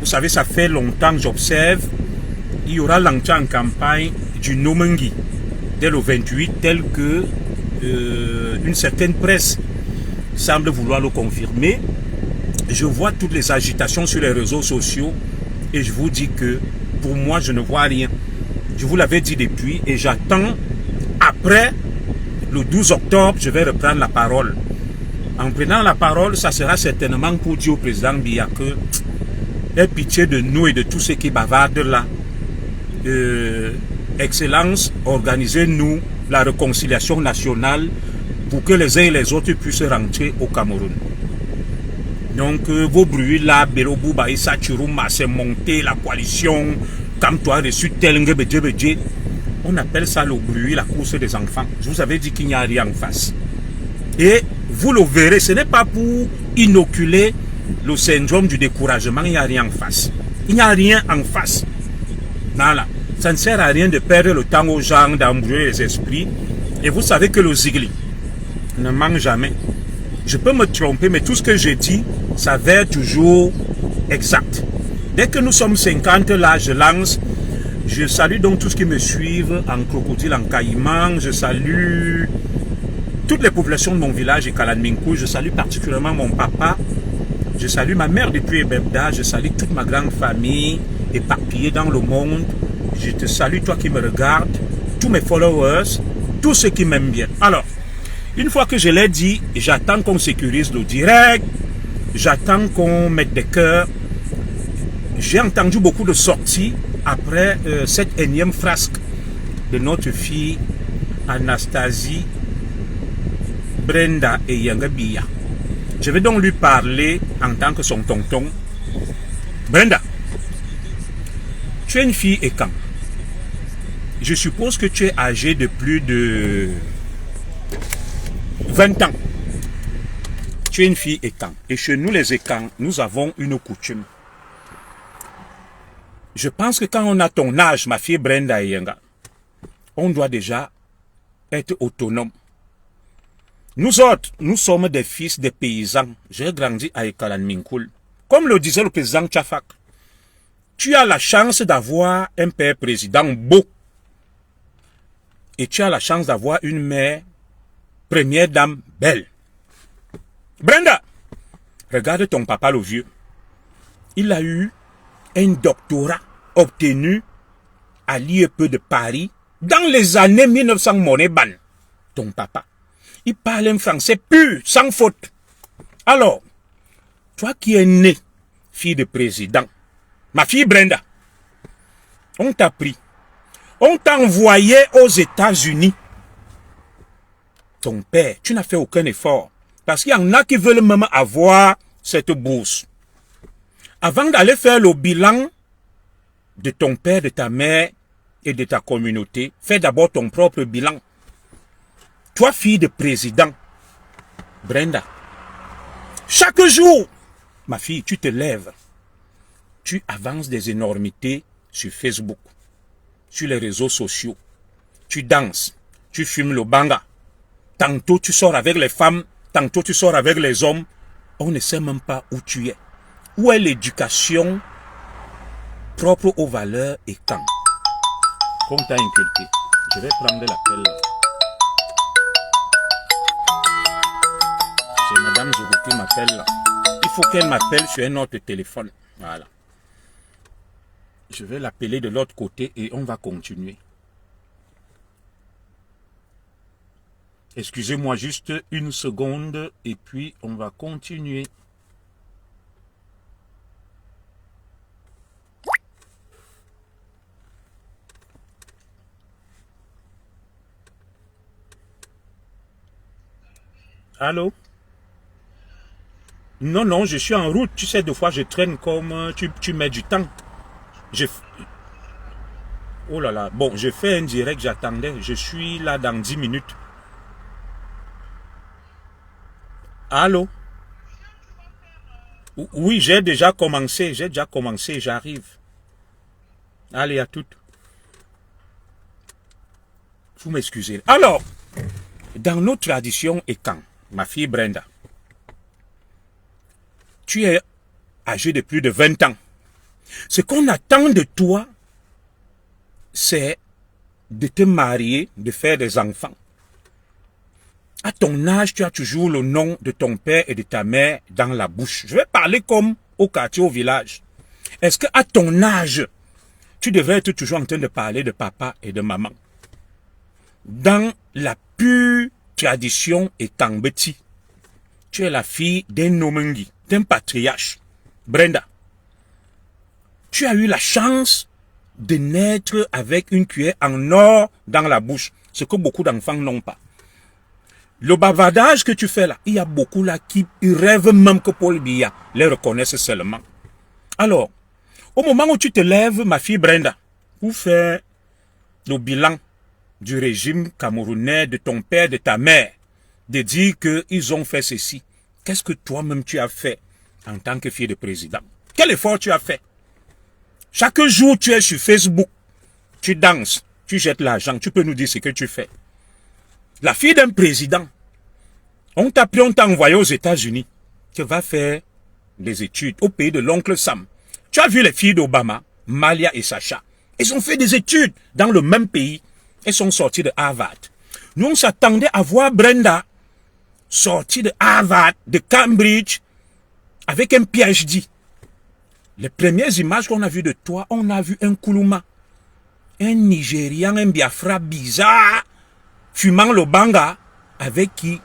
Vous savez, ça fait longtemps que j'observe. Il y aura l'entrée en campagne du Nomengi dès le 28, tel que une certaine presse semble vouloir le confirmer. Je vois toutes les agitations sur les réseaux sociaux et je vous dis que pour moi, je ne vois rien. Je vous l'avais dit depuis et j'attends après le 12 octobre, je vais reprendre la parole. En prenant la parole, ça sera certainement pour dire au président Biya que aie pitié de nous et de tous ceux qui bavardent là. Excellence, organisez-nous la réconciliation nationale pour que les uns et les autres puissent rentrer au Cameroun. Donc, vos bruits là, Belobouba, Issa Chiruma, c'est monté la coalition, comme toi reçu tel Ngebedjebedje. On appelle ça le bruit, la course des enfants. Je vous avais dit qu'il n'y a rien en face. Et vous le verrez, ce n'est pas pour inoculer le syndrome du découragement, il n'y a rien en face. Il n'y a rien en face. Voilà. Ça ne sert à rien de perdre le temps aux gens, d'embrouiller les esprits. Et vous savez que le Zigli ne manque jamais. Je peux me tromper, mais tout ce que j'ai dit s'avère toujours exact. Dès que nous sommes 50 là, je lance. Je salue donc tous ceux qui me suivent en crocodile, en caïman. Je salue toutes les populations de mon village et Kalanminkou. Je salue particulièrement mon papa. Je salue ma mère depuis Ebebda. Je salue toute ma grande famille éparpillée dans le monde. Je te salue, toi qui me regardes, tous mes followers, tous ceux qui m'aiment bien. Alors, une fois que je l'ai dit, j'attends qu'on sécurise le direct. J'attends qu'on mette des cœurs. J'ai entendu beaucoup de sorties après cette énième frasque de notre fille Anastasie, Brenda et Yangabiya. Je vais donc lui parler en tant que son tonton. Brenda, tu es une fille et quand? Je suppose que tu es âgée de plus de 20 ans. Tu es une fille écan. Et chez nous, les écans, nous avons une coutume. Je pense que quand on a ton âge, ma fille Brenda Yenga, on doit déjà être autonome. Nous autres, nous sommes des fils des paysans. J'ai grandi à Ekalan-Minkoul. Comme le disait le président Tchafak, tu as la chance d'avoir un père président beau. Et tu as la chance d'avoir une mère première dame belle. Brenda, regarde ton papa le vieux. Il a eu un doctorat obtenu à l'IEP de Paris dans les années 1900 monnaie ban. Ton papa, il parle un français pur, sans faute. Alors, toi qui es née, fille de président, ma fille Brenda, on t'a pris. On t'a envoyé aux États-Unis. Ton père, tu n'as fait aucun effort. Parce qu'il y en a qui veulent même avoir cette bourse. Avant d'aller faire le bilan de ton père, de ta mère et de ta communauté, fais d'abord ton propre bilan. Toi, fille de président, Brenda, chaque jour, ma fille, tu te lèves. Tu avances des énormités sur Facebook, sur les réseaux sociaux. Tu danses, tu fumes le banga. Tantôt tu sors avec les femmes, tantôt tu sors avec les hommes. On ne sait même pas où tu es. Où est l'éducation propre aux valeurs et quand? Qu'on t'a inculqué. Je vais prendre l'appel là. C'est Madame Zougou qui m'appelle là. Il faut qu'elle m'appelle sur un autre téléphone. Voilà. Je vais l'appeler de l'autre côté et on va continuer. Excusez-moi juste une seconde et puis on va continuer. Allô? Non, non, je suis en route. Tu sais, des fois, je traîne comme tu mets du temps. Oh là là. Bon, je fais un direct, j'attendais. Je suis là dans 10 minutes. Allô? Oui, j'ai déjà commencé. J'arrive. Allez, à toutes. Vous m'excusez. Alors, dans nos traditions et quand, ma fille Brenda, tu es âgée de plus de 20 ans. Ce qu'on attend de toi, c'est de te marier, de faire des enfants. À ton âge, tu as toujours le nom de ton père et de ta mère dans la bouche. Je vais parler comme au quartier, au village. Est-ce qu'à ton âge, tu devrais être toujours en train de parler de papa et de maman? Dans la pure tradition et Kambeti, tu es la fille d'un Nomengi, d'un patriarche. Brenda, tu as eu la chance de naître avec une cuillère en or dans la bouche, ce que beaucoup d'enfants n'ont pas. Le bavardage que tu fais là, il y a beaucoup là qui rêvent même que Paul Biya les reconnaisse seulement. Alors, au moment où tu te lèves, ma fille Brenda, pour faire le bilan du régime camerounais, de ton père, de ta mère, de dire qu'ils ont fait ceci, qu'est-ce que toi-même tu as fait en tant que fille de président? Quel effort tu as fait? Chaque jour, tu es sur Facebook, tu danses, tu jettes l'argent, tu peux nous dire ce que tu fais. La fille d'un président, on t'a pris, on t'a envoyé aux États-Unis. Tu vas faire des études au pays de l'oncle Sam. Tu as vu les filles d'Obama, Malia et Sacha. Elles ont fait des études dans le même pays. Elles sont sorties de Harvard. Nous, on s'attendait à voir Brenda sortie de Harvard, de Cambridge, avec un PhD. Les premières images qu'on a vues de toi, on a vu un Koulouma, un Nigérian, un Biafra bizarre, fumant le banga, avec qui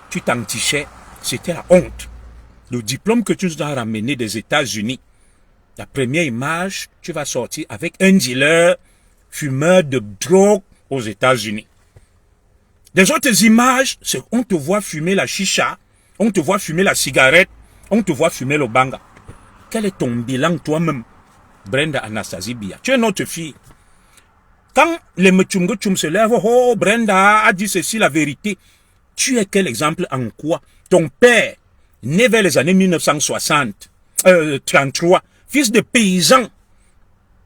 tu t'entichais. C'était la honte. Le diplôme que tu nous as ramené des États-Unis, la première image, tu vas sortir avec un dealer, fumeur de drogue aux États-Unis. Les autres images, c'est on te voit fumer la chicha, on te voit fumer la cigarette, on te voit fumer le banga. Quel est ton bilan toi-même, Brenda Anastasie Biya? Tu es notre fille. Quand les Mechungochum se lèvent, oh, Brenda a dit ceci, la vérité. Tu es quel exemple en quoi? Ton père, né vers les années 1933, fils de paysan,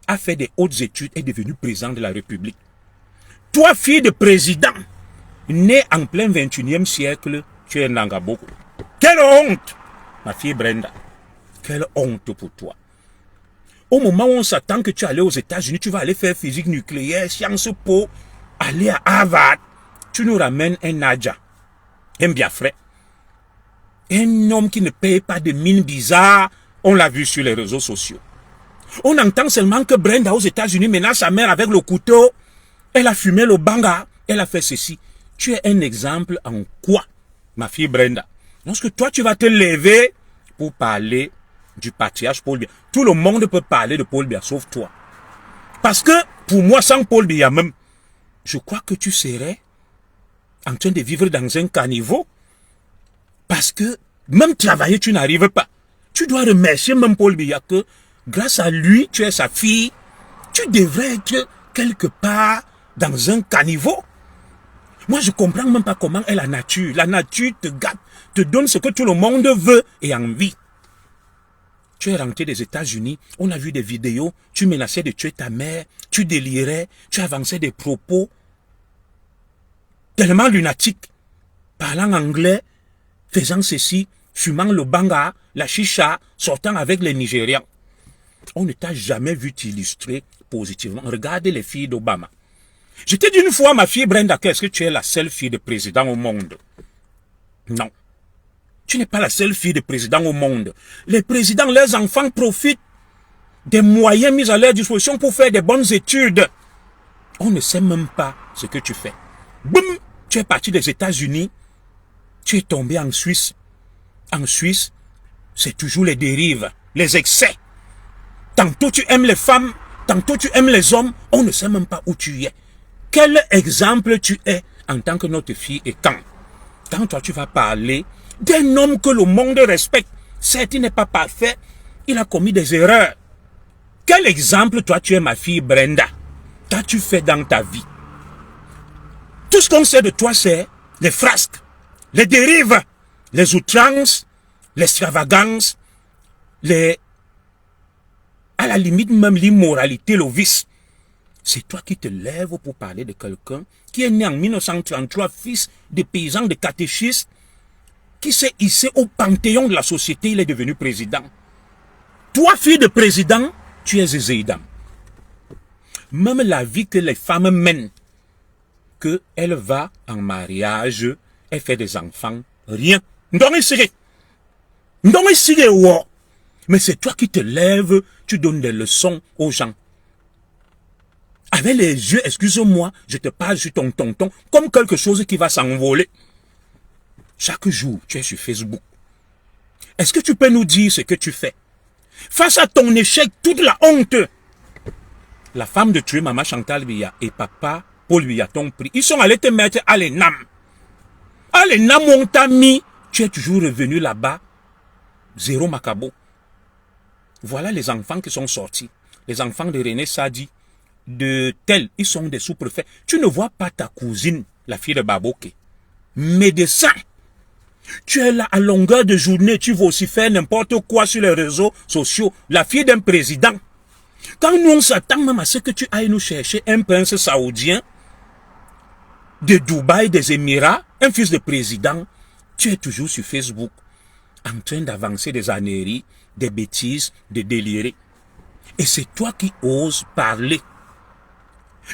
a fait des hautes études et est devenu président de la République. Toi, fille de président, né en plein 21e siècle, tu es Nangaboko. Quelle honte, ma fille Brenda. Quelle honte pour toi. Au moment où on s'attend que tu allais aux États-Unis, tu vas aller faire physique nucléaire, Sciences Po, aller à Harvard, tu nous ramènes un Nadja, un Biafra, un homme qui ne paye pas de mine bizarre, on l'a vu sur les réseaux sociaux. On entend seulement que Brenda aux États-Unis menace sa mère avec le couteau, elle a fumé le banga, elle a fait ceci. Tu es un exemple en quoi, ma fille Brenda? Lorsque toi tu vas te lever pour parler du patriarche Paul Biya. Tout le monde peut parler de Paul Biya, sauf toi. Parce que, pour moi, sans Paul Biya même, je crois que tu serais en train de vivre dans un caniveau. Parce que, même travailler, tu n'arrives pas. Tu dois remercier même Paul Biya que, grâce à lui, tu es sa fille. Tu devrais être quelque part dans un caniveau. Moi, je comprends même pas comment est la nature. La nature te gâte, te donne ce que tout le monde veut et envie. Tu es rentré des États-Unis, on a vu des vidéos, tu menaçais de tuer ta mère, tu délirais, tu avançais des propos tellement lunatiques, parlant anglais, faisant ceci, fumant le banga, la chicha, sortant avec les Nigérians. On ne t'a jamais vu t'illustrer positivement. Regardez les filles d'Obama. Je t'ai dit une fois, ma fille Brenda, est-ce que tu es la seule fille de président au monde? Non. Tu n'es pas la seule fille de président au monde. Les présidents, leurs enfants profitent des moyens mis à leur disposition pour faire des bonnes études. On ne sait même pas ce que tu fais. Boum, tu es parti des États-Unis, tu es tombé en Suisse. En Suisse, c'est toujours les dérives, les excès. Tantôt tu aimes les femmes, tantôt tu aimes les hommes, on ne sait même pas où tu es. Quel exemple tu es en tant que notre fille et quand toi tu vas parler d'un homme que le monde respecte, certes il n'est pas parfait, il a commis des erreurs. Quel exemple toi tu es ma fille Brenda? Qu'as-tu fait dans ta vie? Tout ce qu'on sait de toi c'est les frasques, les dérives, les outrances, l'extravagance, à la limite même l'immoralité, le vice. C'est toi qui te lèves pour parler de quelqu'un qui est né en 1933, fils de paysans, de catéchistes, qui s'est hissé au panthéon de la société, il est devenu président. Toi, fille de président, tu es Zéidam. Même la vie que les femmes mènent, qu'elle va en mariage, elle fait des enfants, rien. Mais c'est toi qui te lèves, tu donnes des leçons aux gens. Avec les yeux, excuse-moi, je te parle sur ton tonton comme quelque chose qui va s'envoler. Chaque jour, tu es sur Facebook. Est-ce que tu peux nous dire ce que tu fais? Face à ton échec, toute la honte. La femme de tuer Maman Chantal Biya et papa Paul Biya t'ont pris. Ils sont allés te mettre à l'ENAM. À l'ENAM, on t'a mis. Tu es toujours revenu là-bas. Zéro macabo. Voilà les enfants qui sont sortis. Les enfants de René Sadi, de tel, ils sont des sous-préfets. Tu ne vois pas ta cousine, la fille de Baboke. Médecin. Tu es là à longueur de journée, tu vas aussi faire n'importe quoi sur les réseaux sociaux. La fille d'un président. Quand nous on s'attend même à ce que tu ailles nous chercher un prince saoudien, de Dubaï, des Émirats, un fils de président, tu es toujours sur Facebook, en train d'avancer des âneries, des bêtises, de délirer. Et c'est toi qui oses parler.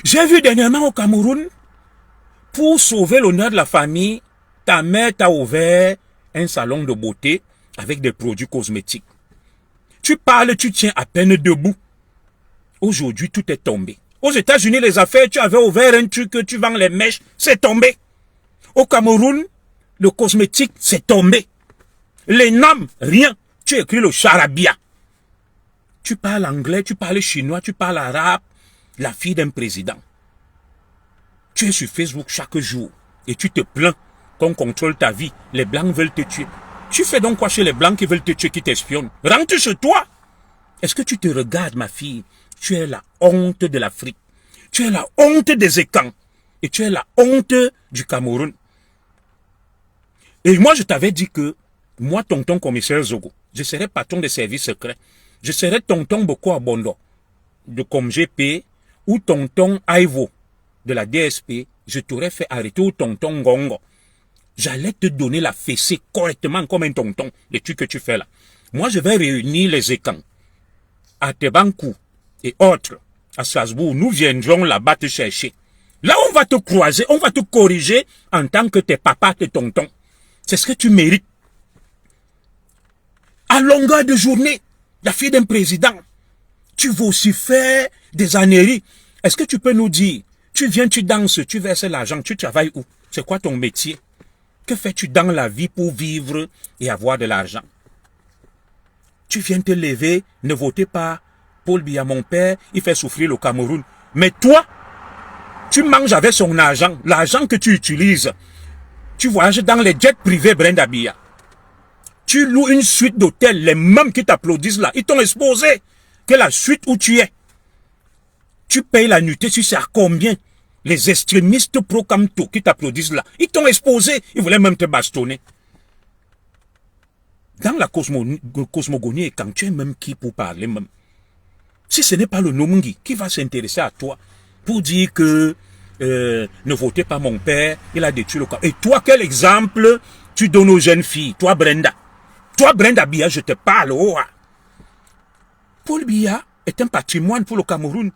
J'ai vu dernièrement au Cameroun, pour sauver l'honneur de la famille, ta mère t'a ouvert un salon de beauté avec des produits cosmétiques. Tu parles, tu tiens à peine debout. Aujourd'hui, tout est tombé. Aux États-Unis, les affaires, tu avais ouvert un truc, tu vends les mèches, c'est tombé. Au Cameroun, le cosmétique, c'est tombé. Les noms, rien. Tu écris le charabia. Tu parles anglais, tu parles chinois, tu parles arabe. La fille d'un président. Tu es sur Facebook chaque jour et tu te plains qu'on contrôle ta vie. Les blancs veulent te tuer. Tu fais donc quoi chez les blancs qui veulent te tuer, qui t'espionnent? Rentre chez toi. Est-ce que tu te regardes, ma fille? Tu es la honte de l'Afrique. Tu es la honte des Écans. Et tu es la honte du Cameroun. Et moi, je t'avais dit que, moi, tonton commissaire Zogo, je serai patron des services secrets. Je serai tonton Boko Abondo, de ComGP, ou tonton Aivo, de la DSP. Je t'aurais fait arrêter, ou tonton Gongo. J'allais te donner la fessée correctement comme un tonton, les trucs que tu fais là. Moi, je vais réunir les Écans, à Tebankou et autres, à Strasbourg. Nous viendrons là-bas te chercher. Là, on va te croiser, on va te corriger en tant que tes papas, tes tontons. C'est ce que tu mérites. À longueur de journée, la fille d'un président, tu vas aussi faire des âneries. Est-ce que tu peux nous dire, tu viens, tu danses, tu verses l'argent, tu travailles où? C'est quoi ton métier? Que fais-tu dans la vie pour vivre et avoir de l'argent? Tu viens te lever, ne votez pas Paul Biya, mon père, il fait souffrir le Cameroun. Mais toi, tu manges avec son argent, l'argent que tu utilises. Tu voyages dans les jets privés Brenda Biya. Tu loues une suite d'hôtels, les mêmes qui t'applaudissent là, ils t'ont exposé que la suite où tu es. Tu payes la nuitée, tu sais à combien? Les extrémistes pro-Camto qui t'applaudissent là, ils t'ont exposé, ils voulaient même te bastonner. Dans la cosmogonie, quand tu es même qui pour parler même? Si ce n'est pas le Nomungi qui va s'intéresser à toi pour dire que ne votez pas mon père, il a détruit le camp. Et toi, quel exemple tu donnes aux jeunes filles? Toi, Brenda. Toi, Brenda Biya, je te parle. Oh. Paul Biya est un patrimoine pour le Cameroun.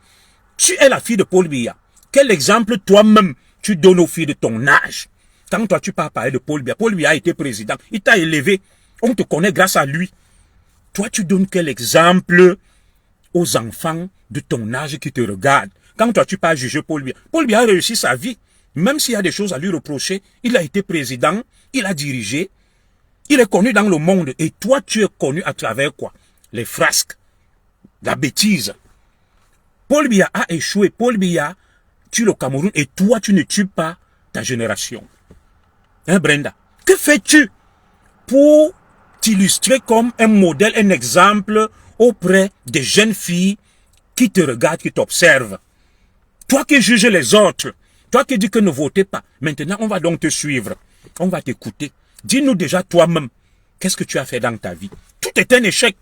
Tu es la fille de Paul Biya. Quel exemple toi-même tu donnes aux filles de ton âge? Quand toi tu parles parler de Paul Biya, Paul Biya a été président. Il t'a élevé. On te connaît grâce à lui. Toi, tu donnes quel exemple aux enfants de ton âge qui te regardent? Quand toi, tu parles juger Paul Biya. Paul Biya a réussi sa vie. Même s'il y a des choses à lui reprocher, il a été président, il a dirigé, il est connu dans le monde. Et toi, tu es connu à travers quoi? Les frasques, la bêtise. Paul Biya a échoué. Paul Biya tue le Cameroun et toi, tu ne tues pas ta génération. Hein, Brenda? Que fais-tu pour t'illustrer comme un modèle, un exemple auprès des jeunes filles qui te regardent, qui t'observent? Toi qui juges les autres, toi qui dis que ne votez pas, maintenant on va donc te suivre, on va t'écouter. Dis-nous déjà toi-même, qu'est-ce que tu as fait dans ta vie? Tout est un échec.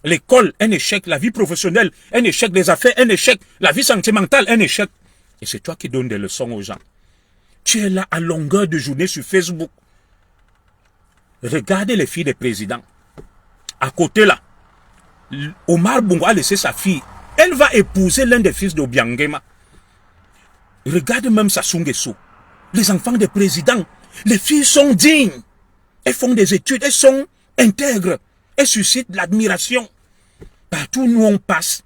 L'école, un échec. La vie professionnelle, un échec. Les affaires, un échec. La vie sentimentale, un échec. Et c'est toi qui donnes des leçons aux gens. Tu es là à longueur de journée sur Facebook. Regardez les filles des présidents. À côté là, Omar Bongo a laissé sa fille Elle va épouser l'un des fils d'Obiangema. Regarde même Sassou Nguesso. Les enfants des présidents. Les filles sont dignes. Elles font des études. Elles sont intègres. Elles suscitent l'admiration. Partout où nous on passe,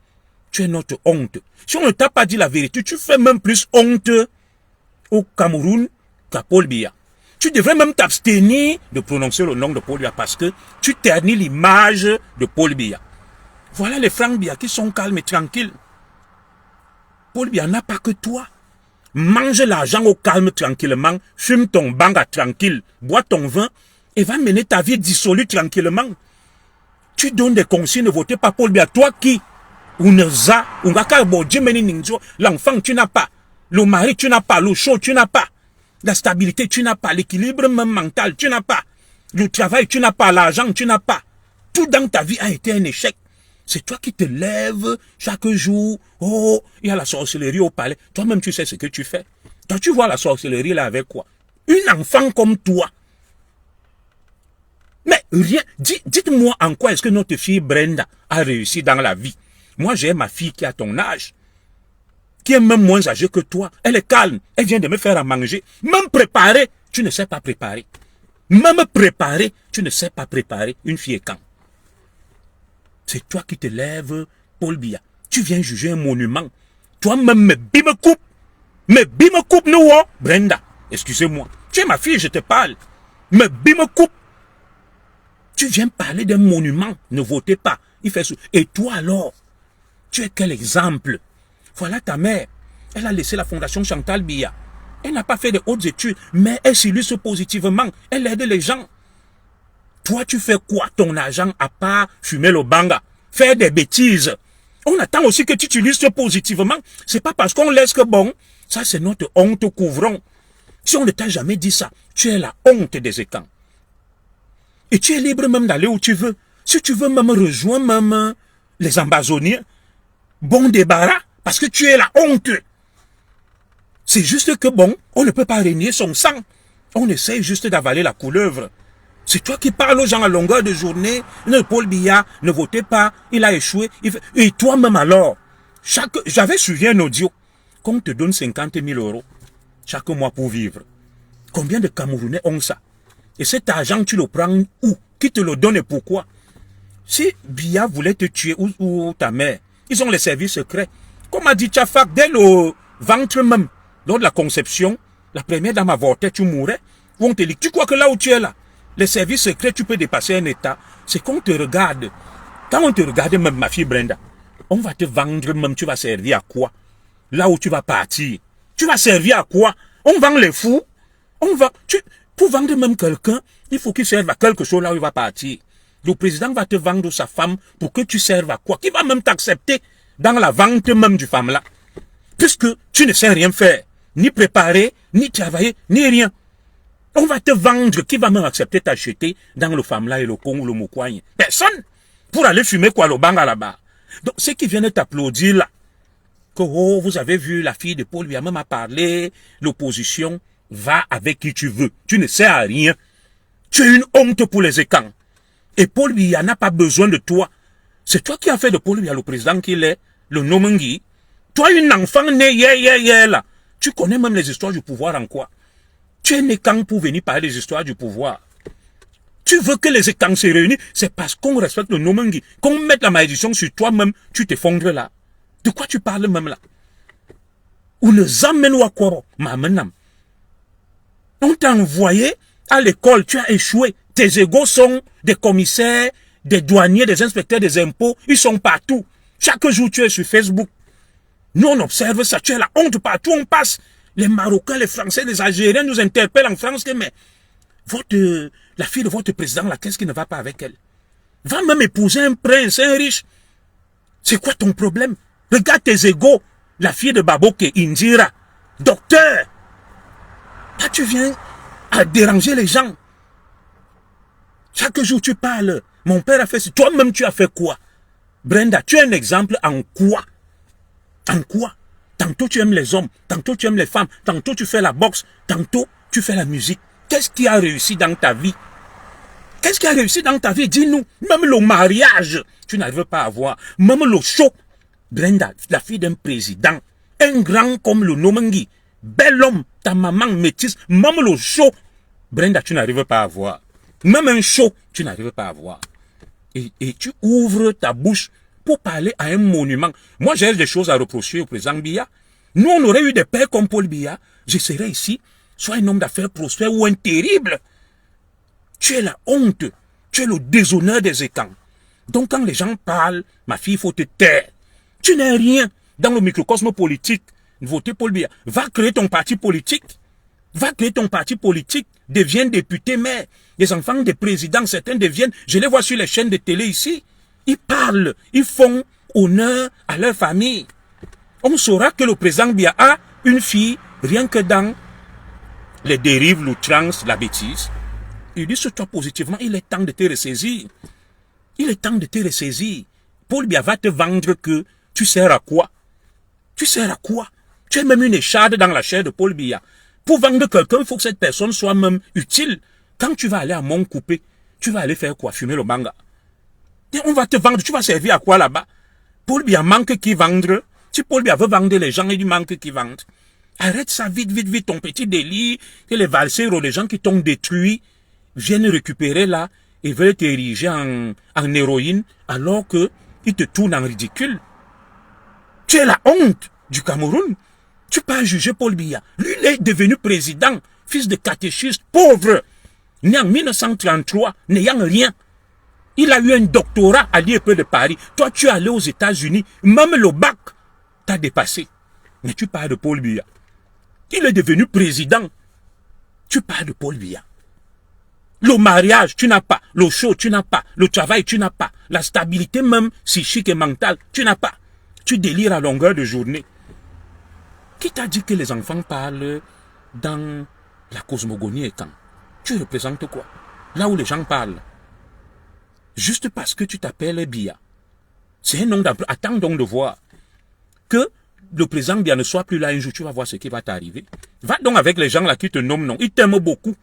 tu es notre honte. Si on ne t'a pas dit la vérité, tu fais même plus honte au Cameroun qu'à Paul Biya. Tu devrais même t'abstenir de prononcer le nom de Paul Biya parce que tu ternis l'image de Paul Biya. Voilà les Franck Biya qui sont calmes et tranquilles. Paul Biya n'a pas que toi. Mange l'argent au calme tranquillement, fume ton banga tranquille, bois ton vin et va mener ta vie dissolue tranquillement. Tu donnes des consignes de voter par Paul Biya. Toi qui l'enfant tu n'as pas, le mari tu n'as pas, le chaud tu n'as pas, la stabilité tu n'as pas, l'équilibre même mental tu n'as pas, le travail tu n'as pas, l'argent tu n'as pas. Tout dans ta vie a été un échec. C'est toi qui te lèves chaque jour. Oh, il y a la sorcellerie au palais. Toi-même tu sais ce que tu fais. Toi tu vois la sorcellerie là avec quoi? Une enfant comme toi. Mais rien, dites-moi en quoi est-ce que notre fille Brenda a réussi dans la vie. Moi, j'ai ma fille qui a ton âge, qui est même moins âgée que toi. Elle est calme, elle vient de me faire à manger. Même préparer, tu ne sais pas préparer. Même préparer, tu ne sais pas préparer une fille est quand. C'est toi qui te lèves, Paul Biya. Tu viens juger un monument. Toi-même, me coupe, nous, Brenda. Excusez-moi. Tu es ma fille, je te parle. Me coupe. Tu viens parler d'un monument, ne votez pas. Il fait ça. Et toi alors, tu es quel exemple? Voilà ta mère. Elle a laissé la fondation Chantal Biya. Elle n'a pas fait de hautes études, mais elle s'illustre positivement. Elle aide les gens. Toi, tu fais quoi ton argent à part fumer le banga, faire des bêtises? On attend aussi que tu t'illustres positivement. C'est pas parce qu'on laisse que bon. Ça, c'est notre honte couvrant. Si on ne t'a jamais dit ça, tu es la honte des étangs. Et tu es libre même d'aller où tu veux. Si tu veux même rejoindre même les ambazoniens, bon débarras, parce que tu es la honte. C'est juste que bon, on ne peut pas régner son sang. On essaye juste d'avaler la couleuvre. C'est toi qui parles aux gens à longueur de journée. Ne Paul Biya, ne votez pas, il a échoué. Et toi-même alors, j'avais suivi un audio, qu'on te donne 50 000 € chaque mois pour vivre. Combien de Camerounais ont ça? Et cet argent, tu le prends où? Qui te le donne et pourquoi? Si Biya voulait te tuer ou ta mère, ils ont les services secrets. Comme a dit Tchafak, dès le ventre même, lors de la conception, la première dame avortait, tu mourrais. Ou on te dit, tu crois que là où tu es là, les services secrets, tu peux dépasser un état. C'est qu'on te regarde. Quand on te regarde, même ma fille Brenda, on va te vendre même, tu vas servir à quoi? Là où tu vas partir. Tu vas servir à quoi? On vend les fous. Pour vendre même quelqu'un, il faut qu'il serve à quelque chose là où il va partir. Le président va te vendre sa femme pour que tu serves à quoi? Qui va même t'accepter dans la vente même du femme là? Puisque tu ne sais rien faire. Ni préparer, ni travailler, ni rien. On va te vendre. Qui va même accepter t'acheter dans le femme là et le con ou le moukoigne? Personne. Pour aller fumer quoi le banga là-bas. Donc ceux qui viennent t'applaudir là, que oh, vous avez vu la fille de Paul Biya même a parlé, l'opposition, va avec qui tu veux. Tu ne sers à rien. Tu es une honte pour les écans. Et Paul Biya n'a pas besoin de toi. C'est toi qui as fait de Paul Biya le président qu'il est, le Nomengi. Toi, une enfant née là. Tu connais même les histoires du pouvoir en quoi? Tu es né quand pour venir parler des histoires du pouvoir? Tu veux que les étangs se réunissent? C'est parce qu'on respecte le Nomengi. Qu'on mette la malédiction sur toi-même, tu t'effondres là. De quoi tu parles même là? Ou le Zamenoua Koro, Mamenam. On t'a envoyé à l'école, tu as échoué. Tes égaux sont des commissaires, des douaniers, des inspecteurs des impôts. Ils sont partout. Chaque jour, tu es sur Facebook. Nous, on observe ça. Tu es la honte partout. On passe. Les Marocains, les Français, les Algériens nous interpellent en France. Mais la fille de votre président, là, qu'est-ce qui ne va pas avec elle? Va même épouser un prince, un riche. C'est quoi ton problème? Regarde tes égaux. La fille de Baboke, Indira, docteur. Là, tu viens à déranger les gens. Chaque jour, tu parles. Mon père a fait ça. Toi-même, tu as fait quoi? Brenda, tu es un exemple en quoi? En quoi? Tantôt, tu aimes les hommes. Tantôt, tu aimes les femmes. Tantôt, tu fais la boxe. Tantôt, tu fais la musique. Qu'est-ce qui a réussi dans ta vie? Qu'est-ce qui a réussi dans ta vie? Dis-nous. Même le mariage, tu n'arrives pas à avoir. Même le show. Brenda, la fille d'un président, un grand comme le Nomengi, bel homme, ta maman métisse, même le chaud, Brenda, tu n'arrives pas à voir. Même un chaud, tu n'arrives pas à voir. Et tu ouvres ta bouche pour parler à un monument. Moi, j'ai des choses à reprocher au président Biya. Nous, on aurait eu des pères comme Paul Biya. Je serais ici, soit un homme d'affaires prospère ou un terrible. Tu es la honte. Tu es le déshonneur des étangs. Donc, quand les gens parlent, ma fille, il faut te taire. Tu n'es rien dans le microcosme politique. Votez Paul Biya. Va créer ton parti politique. Va créer ton parti politique. Deviens député, maire. Les enfants des présidents, certains deviennent. Je les vois sur les chaînes de télé ici. Ils parlent. Ils font honneur à leur famille. On saura que le président Biya a une fille, rien que dans les dérives, l'outrance, la bêtise. Il dit sur toi positivement, il est temps de te ressaisir. Il est temps de te ressaisir. Paul Biya va te vendre que tu sers à quoi? Tu sers à quoi? Tu es même une écharde dans la chair de Paul Biya. Pour vendre quelqu'un, il faut que cette personne soit même utile. Quand tu vas aller à Mont Coupé, tu vas aller faire quoi? Fumer le manga. Et on va te vendre, tu vas servir à quoi là-bas? Paul Biya manque qui vendre. Si Paul Biya veut vendre les gens, il manque qui vendent. Arrête ça vite, vite, vite, ton petit délit, que les valseurs, les gens qui t'ont détruit, viennent récupérer là et veulent t'ériger en héroïne, alors que ils te tournent en ridicule. Tu es la honte du Cameroun. Tu peux pas juger Paul Biya. Lui, il est devenu président, fils de catéchiste, pauvre, né en 1933, n'ayant rien. Il a eu un doctorat à l'IEP de Paris. Toi, tu es allé aux États-Unis, même le bac t'a dépassé. Mais tu parles de Paul Biya. Il est devenu président. Tu parles de Paul Biya. Le mariage, tu n'as pas. Le show, tu n'as pas. Le travail, tu n'as pas. La stabilité même psychique et mentale, tu n'as pas. Tu délires à longueur de journée. Qui t'a dit que les enfants parlent dans la cosmogonie étant? Tu représentes quoi? Là où les gens parlent. Juste parce que tu t'appelles Biya. C'est un nom d'emploi. Attends donc de voir que le président Biya ne soit plus là un jour. Tu vas voir ce qui va t'arriver. Va donc avec les gens là qui te nomment non. Ils t'aiment beaucoup.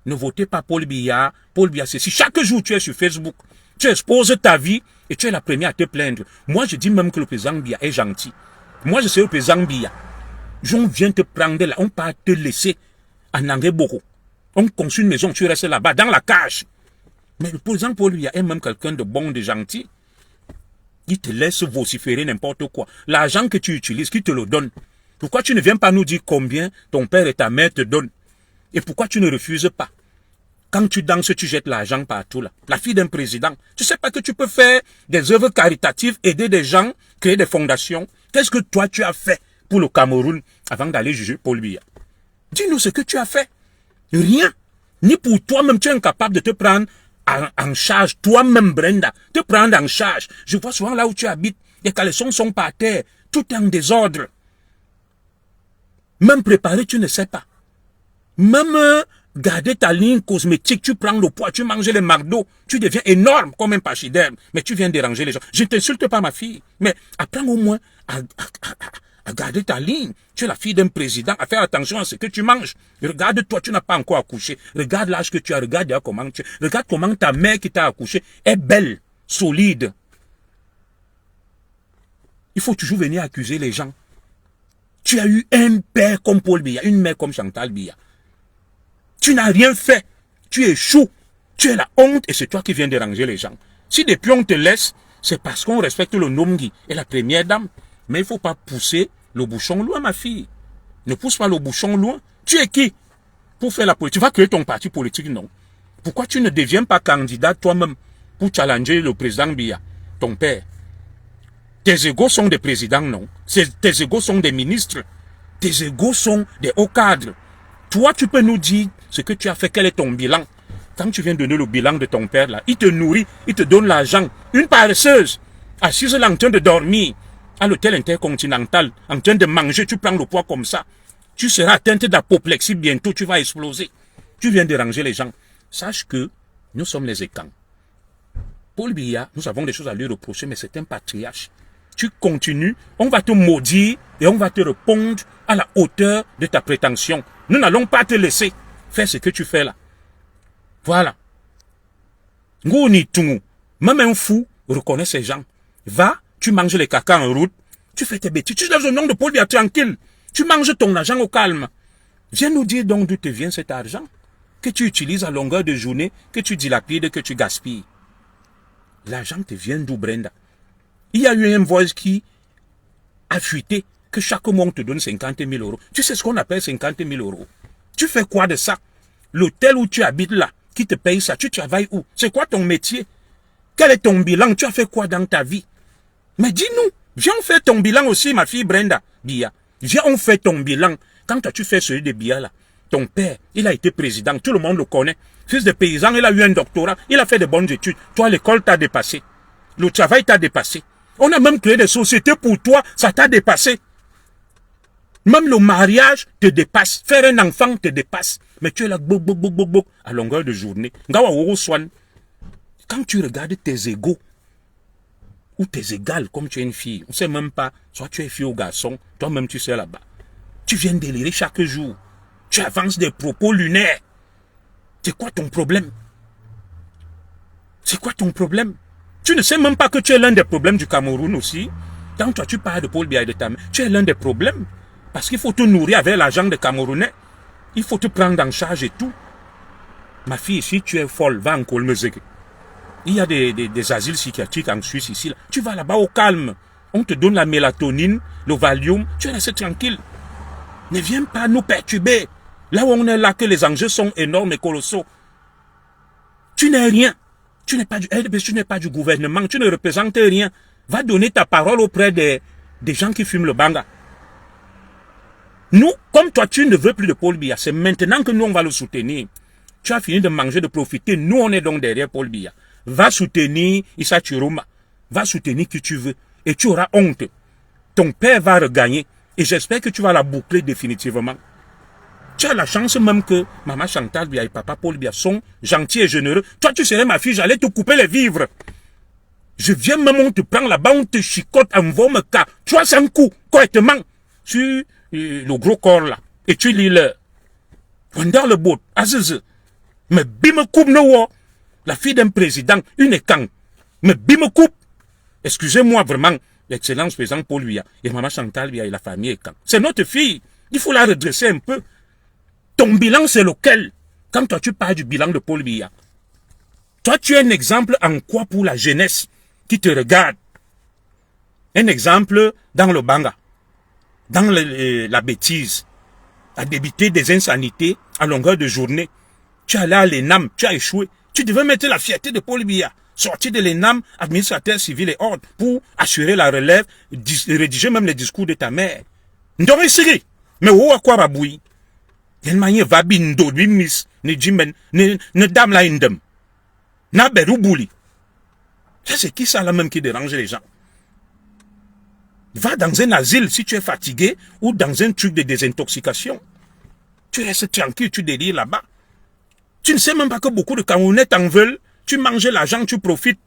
Ne votez pas Paul Biya. Paul Biya, c'est si chaque jour tu es sur Facebook, tu exposes ta vie et tu es la première à te plaindre. Moi, je dis même que le président Biya est gentil. Moi, je suis le président Biya. On vient te prendre là, on peut te laisser en Angueboro. On construit une maison, tu restes là-bas, dans la cage. Mais le président Paul Biya est même quelqu'un de bon, de gentil. Il te laisse vociférer n'importe quoi. L'argent que tu utilises, qui te le donne? Pourquoi tu ne viens pas nous dire combien ton père et ta mère te donnent? Et pourquoi tu ne refuses pas? Quand tu danses, tu jettes l'argent partout là. La fille d'un président. Tu sais pas que tu peux faire des œuvres caritatives, aider des gens, créer des fondations? Qu'est-ce que toi tu as fait pour le Cameroun avant d'aller juger Paul Biya? Dis-nous ce que tu as fait. Rien. Ni pour toi-même, tu es incapable de te prendre en charge. Toi-même, Brenda, te prendre en charge. Je vois souvent là où tu habites, les caleçons sont par terre, tout est en désordre. Même préparer, tu ne sais pas. Même garder ta ligne cosmétique, tu prends le poids, tu manges les McDo, tu deviens énorme comme un pachyderme, mais tu viens déranger les gens. Je ne t'insulte pas, ma fille, mais apprends au moins à garder ta ligne. Tu es la fille d'un président, à faire attention à ce que tu manges. Regarde-toi, tu n'as pas encore accouché. Regarde l'âge que tu as, regarde comment tu es. Regarde comment ta mère qui t'a accouché est belle, solide. Il faut toujours venir accuser les gens. Tu as eu un père comme Paul Biya, une mère comme Chantal Biya. Tu n'as rien fait. Tu échoues. Tu es la honte et c'est toi qui viens déranger les gens. Si depuis on te laisse, c'est parce qu'on respecte le Nomgi et la première dame. Mais il ne faut pas pousser le bouchon loin, ma fille. Ne pousse pas le bouchon loin. Tu es qui pour faire la politique? Tu vas créer ton parti politique, non? Pourquoi tu ne deviens pas candidat toi-même pour challenger le président Biya, ton père? Tes égos sont des présidents, non? Tes égos sont des ministres. Tes égos sont des hauts cadres. Toi, tu peux nous dire ce que tu as fait, quel est ton bilan. Quand tu viens donner le bilan de ton père, là, il te nourrit, il te donne l'argent. Une paresseuse, assise là en train de dormir, à l'hôtel intercontinental, en train de manger, tu prends le poids comme ça. Tu seras atteinte d'apoplexie bientôt, tu vas exploser. Tu viens déranger les gens. Sache que nous sommes les écans. Paul Biya, nous avons des choses à lui reprocher, mais c'est un patriarche. Tu continues, on va te maudire et on va te répondre à la hauteur de ta prétention. Nous n'allons pas te laisser faire ce que tu fais là. Voilà. Même un fou reconnaît ces gens. Va, tu manges les caca en route Tu fais tes bêtises. Tu lèves le nom de Paul Biya tranquille. Tu manges ton argent au calme. Viens nous dire donc d'où te vient cet argent que tu utilises à longueur de journée, que tu dilapides, que tu gaspilles. L'argent te vient d'où, Brenda? Il y a eu un voice qui a fuité que chaque mois on te donne 50 000 euros. Tu sais ce qu'on appelle 50 000 euros? Tu fais quoi de ça? L'hôtel où tu habites là, qui te paye ça, tu travailles où? C'est quoi ton métier? Quel est ton bilan? Tu as fait quoi dans ta vie? Mais dis-nous, viens on fait ton bilan aussi, ma fille Brenda Biya. Viens on fait ton bilan. Quand toi tu fais celui de Biya là, ton père, il a été président, tout le monde le connaît. Fils de paysan, il a eu un doctorat, il a fait de bonnes études. Toi, l'école t'a dépassé. Le travail t'a dépassé. On a même créé des sociétés pour toi, ça t'a dépassé. Même le mariage te dépasse. Faire un enfant te dépasse. Mais tu es là, à longueur de journée. Quand tu regardes tes égaux, ou tes égales, comme tu es une fille, on ne sait même pas, soit tu es fille ou garçon, toi-même tu sais là-bas. Tu viens délirer chaque jour. Tu avances des propos lunaires. C'est quoi ton problème? C'est quoi ton problème? Tu ne sais même pas que tu es l'un des problèmes du Cameroun aussi. Quand toi tu parles de Paul Biya et de ta mère, tu es l'un des problèmes. Parce qu'il faut te nourrir avec l'argent des Camerounais. Il faut te prendre en charge et tout. Ma fille, si tu es folle, va en Kolmezeke. Il y a des asiles psychiatriques en Suisse ici. Là. Tu vas là-bas au calme. On te donne la mélatonine, le Valium. Tu es resté tranquille. Ne viens pas nous perturber. Là où on est là, que les enjeux sont énormes et colossaux. Tu n'es rien. Tu n'es pas du LDP, tu n'es pas du gouvernement. Tu ne représentes rien. Va donner ta parole auprès des gens qui fument le banga. Nous, comme toi, tu ne veux plus de Paul Biya. C'est maintenant que nous, on va le soutenir. Tu as fini de manger, de profiter. Nous, on est donc derrière Paul Biya. Va soutenir Issa Chiroma. Va soutenir qui tu veux. Et tu auras honte. Ton père va regagner. Et j'espère que tu vas la boucler définitivement. Tu as la chance même que maman Chantal Biya et papa Paul Biya sont gentils et généreux. Toi, tu serais ma fille, j'allais te couper les vivres. Je viens même, on te prend là-bas, on te chicote, on va me cas. 300 coups, correctement, sur le gros corps là. Et tu lis le. Dans le bout, Aziz. Mais bim coupe no. La fille d'un président, une écang. Mais bim coupe. Excusez-moi vraiment, l'excellence président Paul Biya et maman Chantal Biya et la famille écang. C'est notre fille. Il faut la redresser un peu. Ton bilan, c'est lequel? Quand toi, tu parles du bilan de Paul Biya. Toi, tu es un exemple en quoi pour la jeunesse qui te regarde? Un exemple dans le banga, dans la bêtise, à débiter des insanités à longueur de journée. Tu es allé à l'ENAM, tu as échoué. Tu devais mettre la fierté de Paul Biya. Sortir de l'ENAM, administrateur civil et ordre, pour assurer la relève, rédiger même les discours de ta mère. Ndore siri, mais où à quoi raboui? Quelle manière va bindo, bimis, ne jimen, ne dame la indem. Na beroubouli. Ça, c'est qui ça là même qui dérange les gens? Va dans un asile si tu es fatigué ou dans un truc de désintoxication. Tu restes tranquille, tu délires là-bas. Tu ne sais même pas que beaucoup de Camerounais t'en veulent. Tu manges l'argent, tu profites.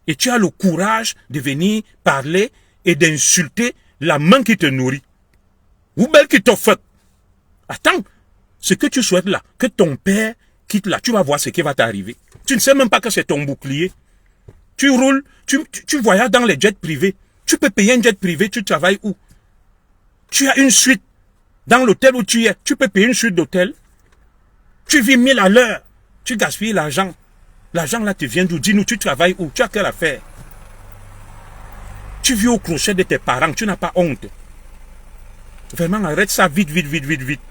Et tu as le courage de venir parler et d'insulter la main qui te nourrit. Ou belle qui te fait. Attends, ce que tu souhaites là, que ton père quitte là, tu vas voir ce qui va t'arriver. Tu ne sais même pas que c'est ton bouclier. Tu roules, tu voyages dans les jets privés. Tu peux payer un jet privé, tu travailles où? Tu as une suite dans l'hôtel où tu es. Tu peux payer une suite d'hôtel. Tu vis 1000 à l'heure. Tu gaspilles l'argent. L'argent là te vient d'où? Dis-nous, tu travailles où? Tu as quelle affaire? Tu vis au crochet de tes parents. Tu n'as pas honte. Vraiment, arrête ça vite, vite, vite, vite, vite.